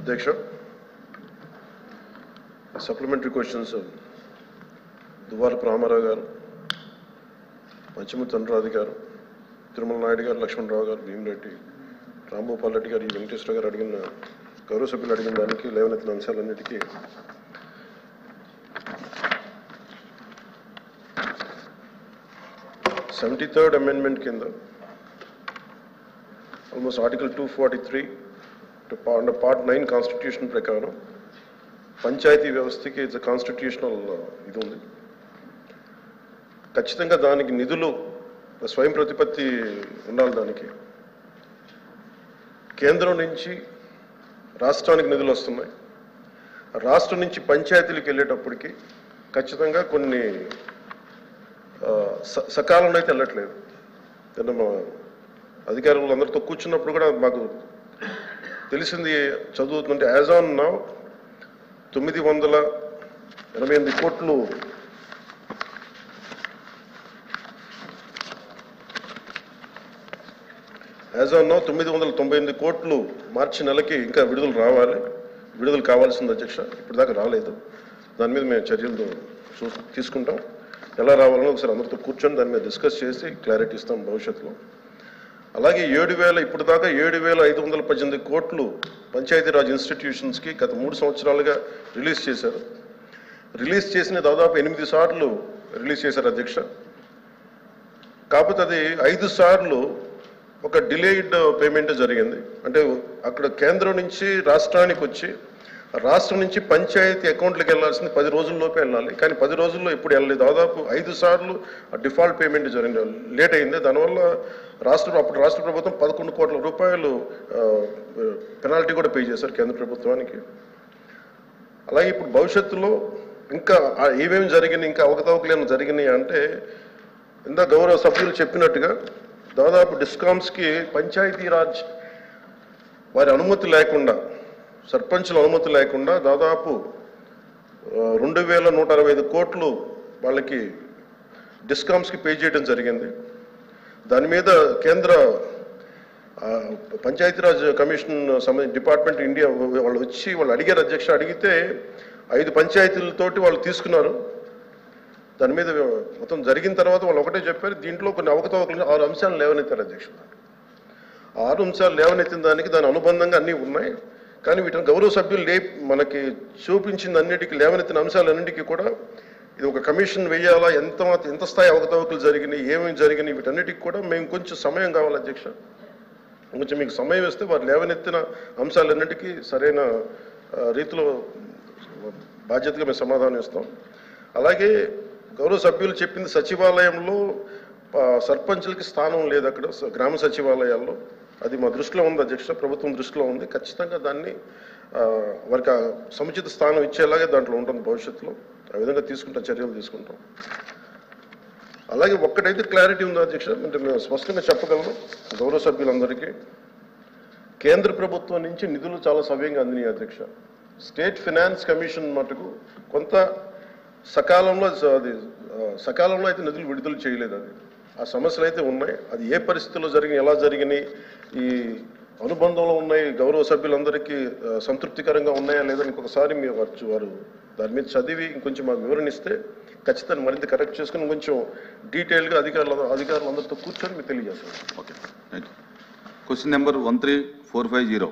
అధ్యక్ష, supplementary questions Duvvarapu Ramarao గారు, పంచమూర్తి అనురాధి గారు, తిరుమల నాయుడు గారు, లక్ష్మణరావు గారు, భీమిరెడ్డి, రాంభూపాల్ రెడ్డి గారు, వెంకటేశ్వర గారు అడిగిన గౌరవ సభ్యులు అడిగిన దానికి లేవనెత్తిన అంశాలన్నిటికీ థర్డ్ అమెండ్మెంట్ కింద ఆల్మోస్ట్ ఆర్టికల్ 243 పార్ట్ 9 కాన్స్టిట్యూషన్ ప్రకారం పంచాయతీ వ్యవస్థకి ఇట్స్ కాన్స్టిట్యూషనల్ ఇది ఉంది. ఖచ్చితంగా దానికి నిధులు స్వయం ప్రతిపత్తి ఉండాలి. దానికి కేంద్రం నుంచి రాష్ట్రానికి నిధులు వస్తున్నాయి. రాష్ట్రం నుంచి పంచాయతీలకు వెళ్ళేటప్పటికి ఖచ్చితంగా కొన్ని సకాలంలో అయితే వెళ్ళట్లేదు. మా అధికారులు అందరితో కూర్చున్నప్పుడు కూడా మాకు తెలిసింది చదువుతుంటే యాజ్ ఆన్ నౌ 988 కోట్లు యాజ్ ఆన్ నౌ 998 కోట్లు మార్చి నెలకి ఇంకా విడుదల కావాల్సింది అధ్యక్ష. ఇప్పుడు దాకా రాలేదు. దాని మీద మేము చర్యలు తీసుకుంటాం. ఎలా రావాలని ఒకసారి అందరితో కూర్చొని దాని మీద డిస్కస్ చేసి క్లారిటీ ఇస్తాం భవిష్యత్తులో. అలాగే ఇప్పుడు దాకా 7,518 కోట్లు పంచాయతీరాజ్ ఇన్స్టిట్యూషన్స్కి గత 3 సంవత్సరాలుగా రిలీజ్ చేశారు. రిలీజ్ చేసిన దాదాపు 8 సార్లు రిలీజ్ చేశారు అధ్యక్ష. కాకపోతే అది 5 సార్లు ఒక డిలేడ్ పేమెంట్ జరిగింది. అంటే అక్కడ కేంద్రం నుంచి రాష్ట్రానికి వచ్చి రాష్ట్రం నుంచి పంచాయతీ అకౌంట్లకు వెళ్లాల్సింది 10 రోజుల్లోపే వెళ్ళాలి. కానీ 10 రోజుల్లో ఎప్పుడు వెళ్ళలేదు. దాదాపు 5 సార్లు డిఫాల్ట్ పేమెంట్ జరిగింది, లేట్ అయింది. దానివల్ల అప్పుడు రాష్ట్ర ప్రభుత్వం 11 కోట్ల రూపాయలు పెనాల్టీ కూడా పే చేశారు కేంద్ర ప్రభుత్వానికి. అలాగే ఇప్పుడు భవిష్యత్తులో ఇంకా ఏమేమి జరిగినాయి, ఇంకా అవకతవకలు జరిగినాయి అంటే ఇందా గౌరవ సభ్యులు చెప్పినట్టుగా దాదాపు డిస్కామ్స్కి పంచాయతీరాజ్ వారి అనుమతి లేకుండా, సర్పంచుల అనుమతి లేకుండా దాదాపు 2,165 కోట్లు వాళ్ళకి డిస్కామ్స్కి పే చేయడం జరిగింది. దాని మీద కేంద్ర పంచాయతీరాజ్ కమిషన్ డిపార్ట్మెంట్ ఇండియా వాళ్ళు వచ్చి అడిగారు అధ్యక్ష. అడిగితే 5 పంచాయతీలతోటి వాళ్ళు తీసుకున్నారు. దాని మీద మొత్తం జరిగిన తర్వాత వాళ్ళు ఒకటే చెప్పారు, దీంట్లో కొన్ని అవకతవకలు 6 అంశాలు లేవనెత్తారు అధ్యక్ష. 6 అంశాలు లేవనెత్తిన దానికి దాని అనుబంధంగా అన్నీ ఉన్నాయి. కానీ వీటిని గౌరవ సభ్యులు మనకి చూపించిన అన్నిటికీ లేవనెత్తిన అంశాలన్నింటికీ కూడా ఇది ఒక కమిషన్ వేయాలా, ఎంత స్థాయి అవకతవకలు జరిగినాయి, ఏమేమి జరిగినాయి, వీటన్నిటికీ కూడా మేము కొంచెం సమయం కావాలి అధ్యక్ష. కొంచెం మీకు సమయం ఇస్తే వారు లేవనెత్తిన అంశాలన్నింటికీ సరైన రీతిలో బాధ్యతగా మేము సమాధానం ఇస్తాం. అలాగే గౌరవ సభ్యులు చెప్పింది సచివాలయంలో సర్పంచులకి స్థానం లేదు అక్కడ గ్రామ సచివాలయాల్లో. అది మా దృష్టిలో ఉంది అధ్యక్ష, ప్రభుత్వం దృష్టిలో ఉంది. ఖచ్చితంగా దాన్ని వారికి సముచిత స్థానం ఇచ్చేలాగే దాంట్లో ఉంటుంది భవిష్యత్తులో. ఆ విధంగా చర్యలు తీసుకుంటాం. అలాగే ఒక్కటైతే క్లారిటీ ఉంది అధ్యక్ష, అంటే మేము స్పష్టంగా చెప్పగలను గౌరవ సభ్యులందరికీ, కేంద్ర ప్రభుత్వం నుంచి నిధులు చాలా సవ్యంగా అందినాయి అధ్యక్ష. స్టేట్ ఫైనాన్స్ కమిషన్ మటుకు కొంత సకాలంలో అయితే నిధులు విడుదల చేయలేదు. అది ఆ సమస్యలు అయితే ఉన్నాయి. అది ఏ పరిస్థితుల్లో జరిగినాయి, ఎలా జరిగినాయి, ఈ అనుబంధంలో ఉన్నాయి, గౌరవ సభ్యులందరికీ సంతృప్తికరంగా ఉన్నాయా లేదని ఇంకొకసారి వారు దాని మీద చదివి ఇంకొంచెం మాకు వివరణ ఇస్తే ఖచ్చితంగా మరింత కరెక్ట్ చేసుకుని కొంచెం డీటెయిల్గా అధికారులందరితో కూర్చొని మీకు తెలియజేస్తాను. Okay, thank you. Question number 13450.